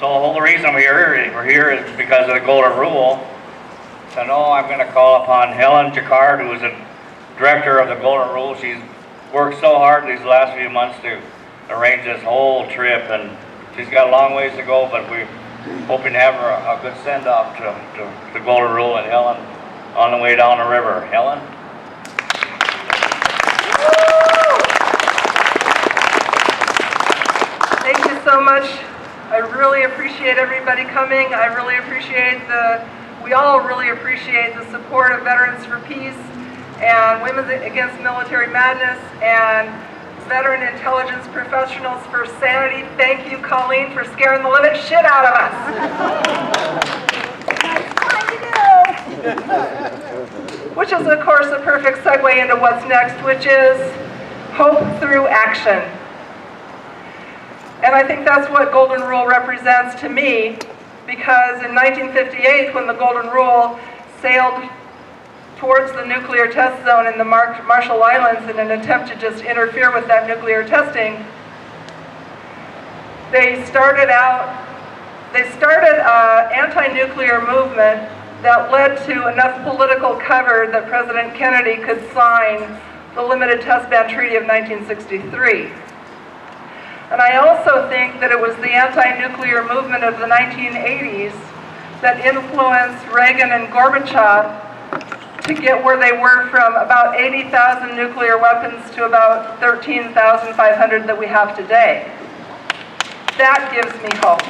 So the whole reason we're here is because of the Golden Rule. So now I'm going to call upon Helen Jaccard, who is the director of the Golden Rule. She's worked so hard these last few months to arrange this whole trip, and she's got a long ways to go, but we're hoping to have her a good send-off to the Golden Rule and Helen on the way down the river. Helen? Thank you so much. I really appreciate everybody coming. I really appreciate we all really appreciate the support of Veterans for Peace and Women Against Military Madness and Veteran Intelligence Professionals for Sanity. Thank you, Colleen, for scaring the living shit out of us. Which is, of course, a perfect segue into what's next, which is hope through action. And I think that's what Golden Rule represents to me, because in 1958, when the Golden Rule sailed towards the nuclear test zone in the Marshall Islands in an attempt to just interfere with that nuclear testing, they started an anti-nuclear movement that led to enough political cover that President Kennedy could sign the Limited Test Ban Treaty of 1963. And I also think that it was the anti-nuclear movement of the 1980s that influenced Reagan and Gorbachev to get where they were from about 80,000 nuclear weapons to about 13,500 that we have today. That gives me hope.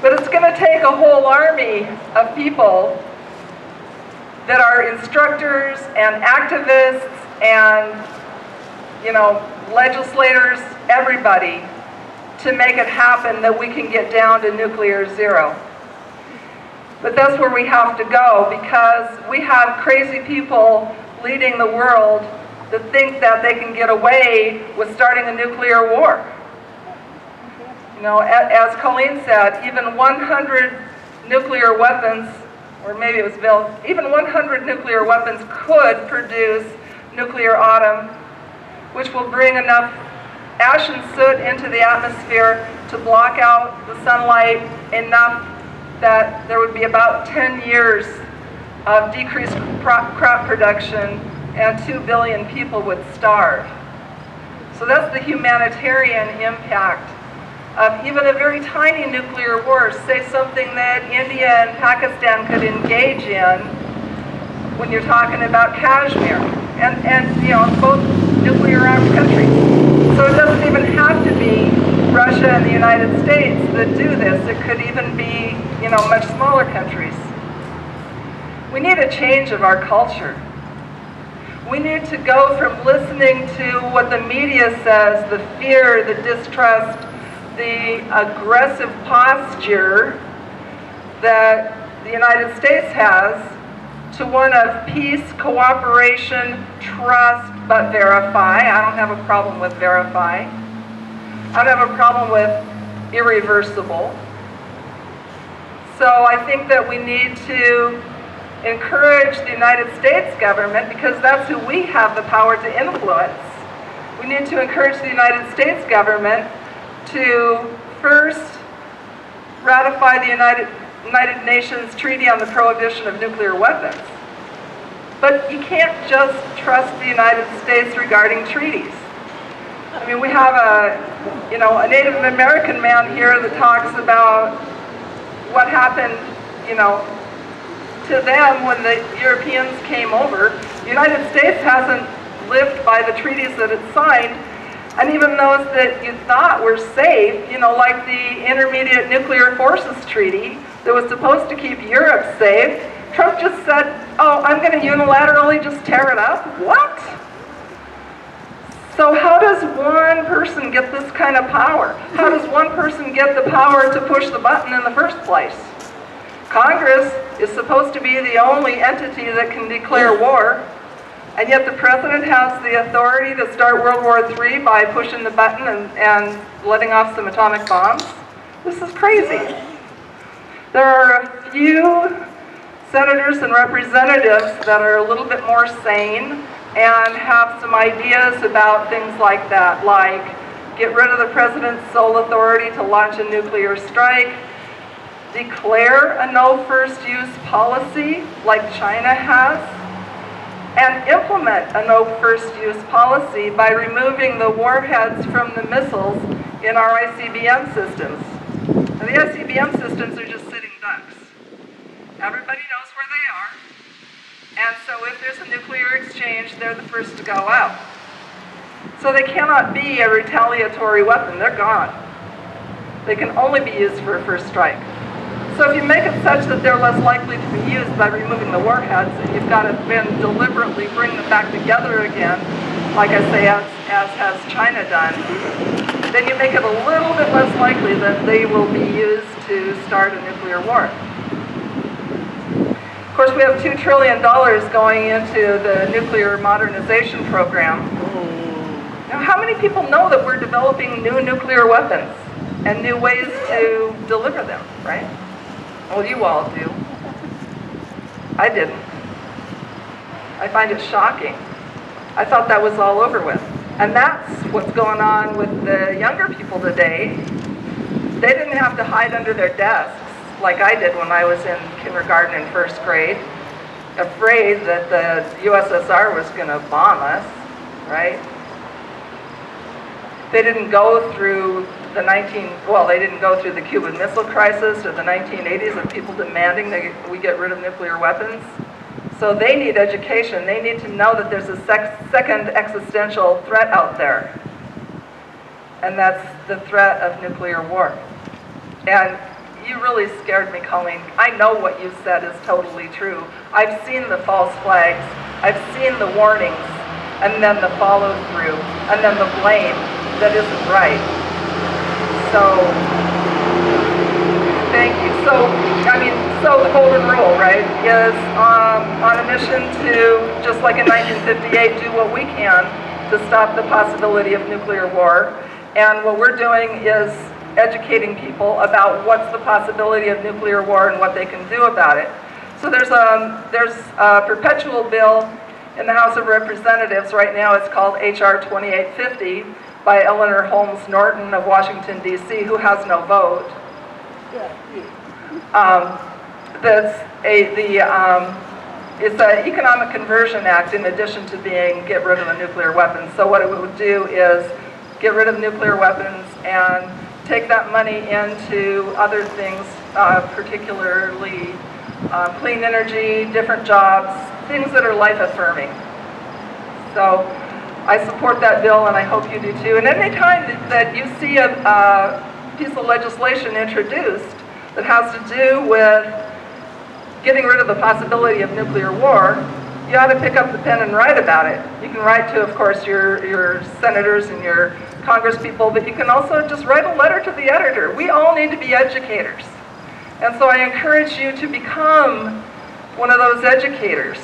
But it's going to take a whole army of people that are instructors and activists and legislators, everybody, to make it happen that we can get down to nuclear zero. But that's where we have to go, because we have crazy people leading the world that think that they can get away with starting a nuclear war. As Colleen said, even 100 nuclear weapons, or maybe it was Bill, even 100 nuclear weapons could produce nuclear autumn, which will bring enough ash and soot into the atmosphere to block out the sunlight enough that there would be about 10 years of decreased crop production and 2 billion people would starve. So that's the humanitarian impact of even a very tiny nuclear war, say something that India and Pakistan could engage in when you're talking about Kashmir, and both nuclear-armed countries. So it doesn't even have to be Russia and the United States that do this. It could even be, much smaller countries. We need a change of our culture. We need to go from listening to what the media says, the fear, the distrust, the aggressive posture that the United States has, to one of peace, cooperation, trust, but verify. I don't have a problem with verify. I don't have a problem with irreversible. So I think that we need to encourage the United States government, because that's who we have the power to influence. We need to encourage the United States government to first ratify the United Nations Treaty on the Prohibition of Nuclear Weapons. But you can't just trust the United States regarding treaties. I mean, we have a Native American man here that talks about what happened, to them when the Europeans came over. The United States hasn't lived by the treaties that it signed, and even those that you thought were safe, like the Intermediate Nuclear Forces Treaty that was supposed to keep Europe safe, Trump just said, oh, I'm going to unilaterally just tear it up? What? So how does one person get this kind of power? How does one person get the power to push the button in the first place? Congress is supposed to be the only entity that can declare war, and yet the president has the authority to start World War III by pushing the button and letting off some atomic bombs. This is crazy. There are a few senators and representatives that are a little bit more sane and have some ideas about things like that, like get rid of the president's sole authority to launch a nuclear strike, declare a no first use policy like China has, and implement a no first use policy by removing the warheads from the missiles in our ICBM systems. And the ICBM systems are just sitting ducks. Everybody knows where they are, and so if there's a nuclear exchange, they're the first to go out. So they cannot be a retaliatory weapon. They're gone. They can only be used for a first strike. So if you make it such that they're less likely to be used by removing the warheads, and you've got to then deliberately bring them back together again, like I say, as has China done, then you make it a little bit less likely that they will be used to start a nuclear war. Of course, we have $2 trillion going into the nuclear modernization program. Now, how many people know that we're developing new nuclear weapons and new ways to deliver them, right? Well, you all do. I didn't. I find it shocking. I thought that was all over with. And that's what's going on with the younger people today. They didn't have to hide under their desks like I did when I was in kindergarten and first grade, afraid that the USSR was going to bomb us, right? They didn't go through they didn't go through the Cuban Missile Crisis or the 1980s of people demanding that we get rid of nuclear weapons. So they need education. They need to know that there's a second existential threat out there. And that's the threat of nuclear war. And you really scared me, Colleen. I know what you said is totally true. I've seen the false flags. I've seen the warnings, and then the follow through, and then the blame that isn't right. So, thank you. So the golden rule, right, is on a mission to, just like in 1958, do what we can to stop the possibility of nuclear war. And what we're doing is educating people about what's the possibility of nuclear war and what they can do about it. So there's a perpetual bill in the House of Representatives right now. It's called H.R. 2850 by Eleanor Holmes Norton of Washington, D.C., who has no vote. It's an economic conversion act in addition to being get rid of the nuclear weapons. So what it would do is get rid of nuclear weapons and take that money into other things, particularly clean energy, different jobs, things that are life-affirming. So I support that bill, and I hope you do too. And any time that you see a piece of legislation introduced that has to do with getting rid of the possibility of nuclear war, you ought to pick up the pen and write about it. You can write to, of course, your senators and your congresspeople, but you can also just write a letter to the editor. We all need to be educators. And so I encourage you to become one of those educators.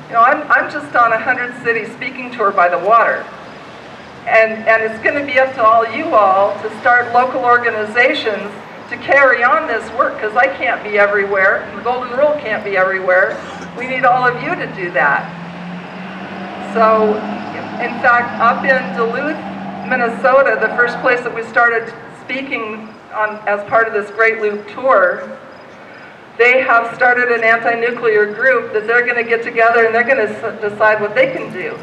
You know, I'm just on a 100-city speaking tour by the water. And it's going to be up to all you all to start local organizations to carry on this work, because I can't be everywhere, and the Golden Rule can't be everywhere. We need all of you to do that. So, in fact, up in Duluth, Minnesota, the first place that we started speaking on as part of this Great Loop tour, they have started an anti-nuclear group that they're going to get together and they're going to decide what they can do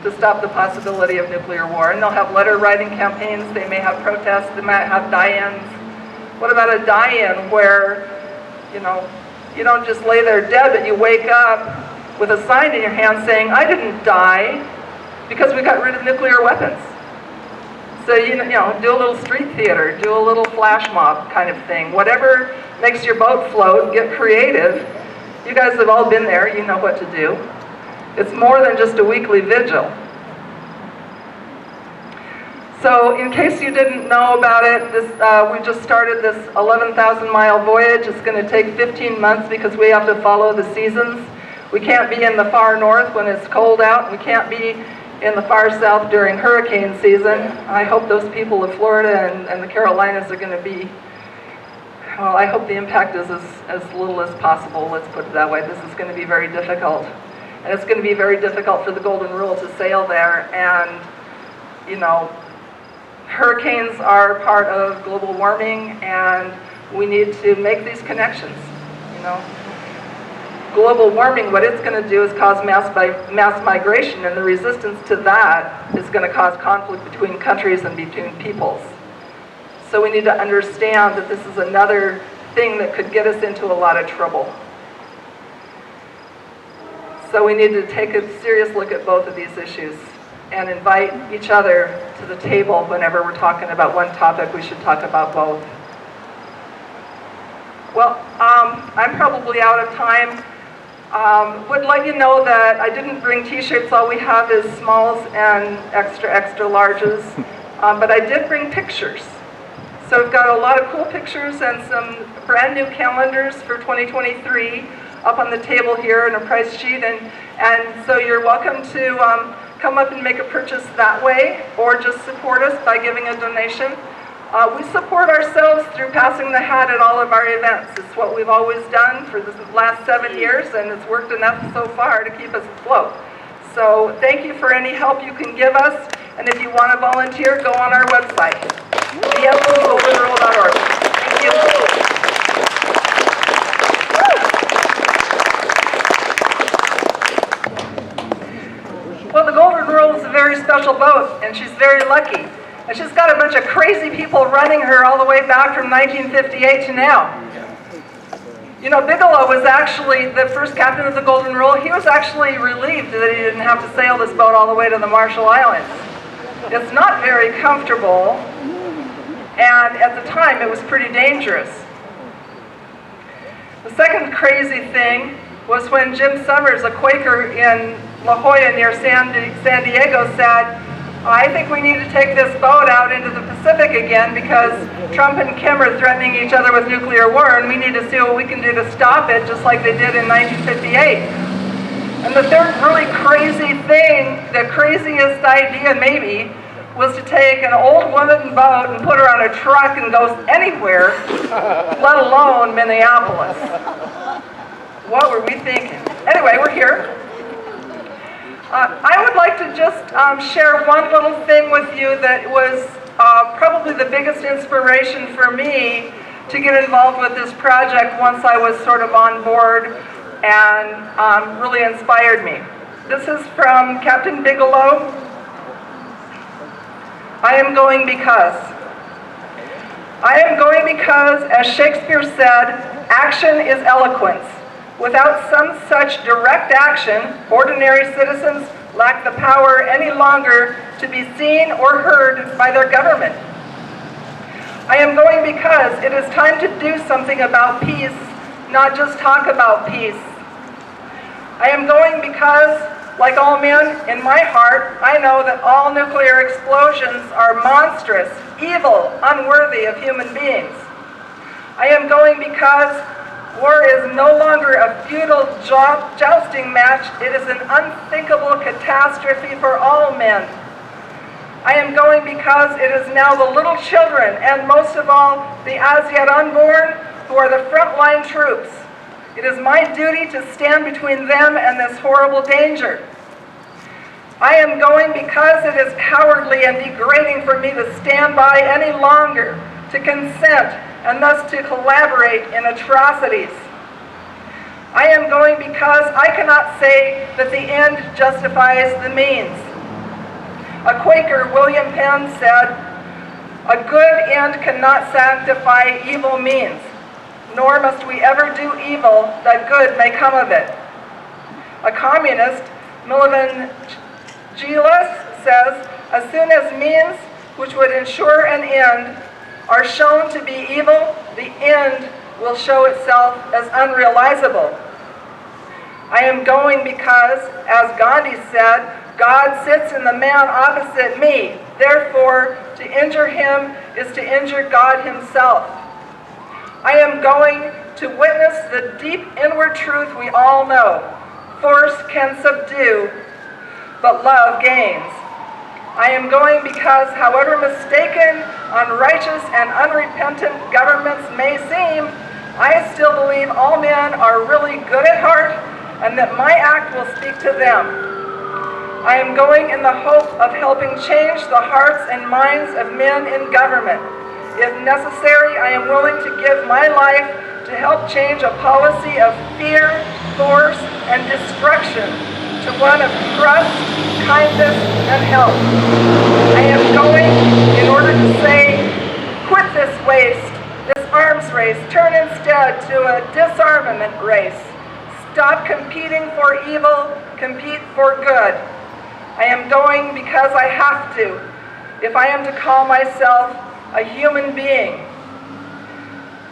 to stop the possibility of nuclear war. And they'll have letter writing campaigns, they may have protests, they might have die-ins. What about a die-in where, you know, you don't just lay there dead, but you wake up with a sign in your hand saying, I didn't die because we got rid of nuclear weapons. So, you know, do a little street theater, do a little flash mob kind of thing. Whatever makes your boat float, get creative. You guys have all been there, you know what to do. It's more than just a weekly vigil. So in case you didn't know about it, we just started this 11,000-mile voyage. It's going to take 15 months because we have to follow the seasons. We can't be in the far north when it's cold out. We can't be in the far south during hurricane season. I hope those people of Florida and the Carolinas are going to be, well, I hope the impact is as little as possible, let's put it that way. This is going to be very difficult. And it's going to be very difficult for the Golden Rule to sail there and, you know, Hurricanes are part of global warming, and we need to make these connections, you know. Global warming, what it's going to do is cause mass migration, and the resistance to that is going to cause conflict between countries and between peoples. So we need to understand that this is another thing that could get us into a lot of trouble. So we need to take a serious look at both of these issues and invite each other to the table whenever we're talking about one topic. We should talk about both. Well, I'm probably out of time. Would let you know that I didn't bring t-shirts. All we have is smalls and extra larges. But I did bring pictures. So we've got a lot of cool pictures and some brand new calendars for 2023 up on the table here in a price sheet. And so you're welcome to come up and make a purchase that way, or just support us by giving a donation. We support ourselves through passing the hat at all of our events. It's what we've always done for the last 7 years, and it's worked enough so far to keep us afloat. So thank you for any help you can give us, and if you want to volunteer, go on our website, bsgoldenrule.org. Thank you. Well, the Golden Rule is a very special boat, and she's very lucky. And she's got a bunch of crazy people running her all the way back from 1958 to now. You know, Bigelow was actually the first captain of the Golden Rule. He was actually relieved that he didn't have to sail this boat all the way to the Marshall Islands. It's not very comfortable, and at the time it was pretty dangerous. The second crazy thing was when Jim Summers, a Quaker in La Jolla near San Diego, said, I think we need to take this boat out into the Pacific again because Trump and Kim are threatening each other with nuclear war, and we need to see what we can do to stop it, just like they did in 1958. And the third really crazy thing, the craziest idea maybe, was to take an old wooden boat and put her on a truck and go anywhere, let alone Minneapolis. What were we thinking? Anyway, we're here. I would like to just share one little thing with you that was probably the biggest inspiration for me to get involved with this project once I was sort of on board, and really inspired me. This is from Captain Bigelow. I am going because. I am going because, as Shakespeare said, action is eloquence. Without some such direct action, ordinary citizens lack the power any longer to be seen or heard by their government. I am going because it is time to do something about peace, not just talk about peace. I am going because, like all men, in my heart, I know that all nuclear explosions are monstrous, evil, unworthy of human beings. I am going because war is no longer a futile jousting match. It is an unthinkable catastrophe for all men. I am going because it is now the little children, and most of all, the as yet unborn, who are the frontline troops. It is my duty to stand between them and this horrible danger. I am going because it is cowardly and degrading for me to stand by any longer, to consent, and thus to collaborate in atrocities. I am going because I cannot say that the end justifies the means. A Quaker, William Penn, said, "A good end cannot sanctify evil means, nor must we ever do evil that good may come of it." A communist, Milovan Gilas, says, "As soon as means which would ensure an end are shown to be evil, the end will show itself as unrealizable." I am going because, as Gandhi said, God sits in the man opposite me. Therefore, to injure him is to injure God himself. I am going to witness the deep inward truth we all know. Force can subdue, but love gains. I am going because, however mistaken, unrighteous, and unrepentant governments may seem, I still believe all men are really good at heart, and that my act will speak to them. I am going in the hope of helping change the hearts and minds of men in government. If necessary, I am willing to give my life to help change a policy of fear, force, and destruction to one of trust, kindness, and help. I am going in order to say, quit this waste, this arms race, turn instead to a disarmament race. Stop competing for evil, compete for good. I am going because I have to, if I am to call myself a human being.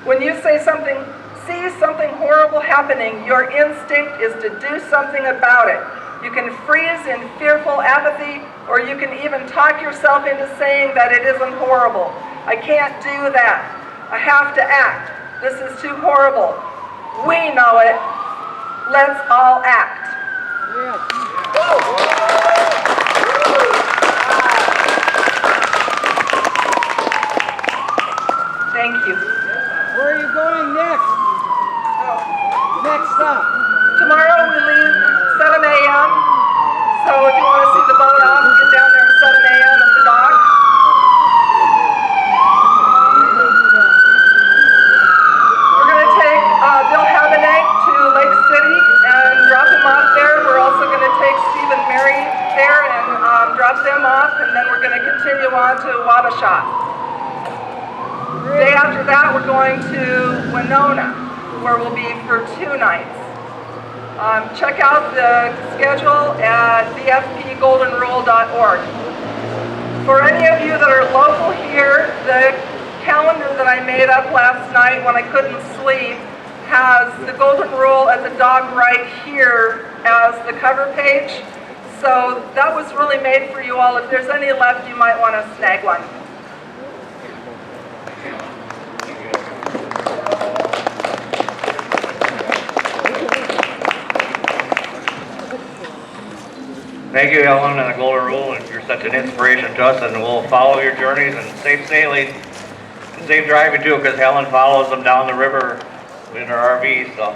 When you see something horrible happening, your instinct is to do something about it. You can freeze in fearful apathy, or you can even talk yourself into saying that it isn't horrible. I can't do that. I have to act. This is too horrible. We know it. Let's all act. Thank you. Where are you going next? Next stop. Tomorrow we leave 7 a.m. So if you want to see the boat off, get down there at 7 a.m. at the dock. We're going to take Bill Habedank to Lake City and drop him off there. We're also going to take Steve and Mary there and drop them off, and then we're going to continue on to Wabasha. Day after that, we're going to Winona, where we'll be for 2 nights. Check out the schedule at bfpgoldenrule.org. For any of you that are local here, the calendar that I made up last night when I couldn't sleep has the Golden Rule at the dog right here as the cover page. So that was really made for you all. If there's any left, you might want to snag one. Thank you, Helen, and the Golden Rule, and you're such an inspiration to us, and we'll follow your journeys, and safe sailing, and safe driving too, because Helen follows them down the river in her RV, so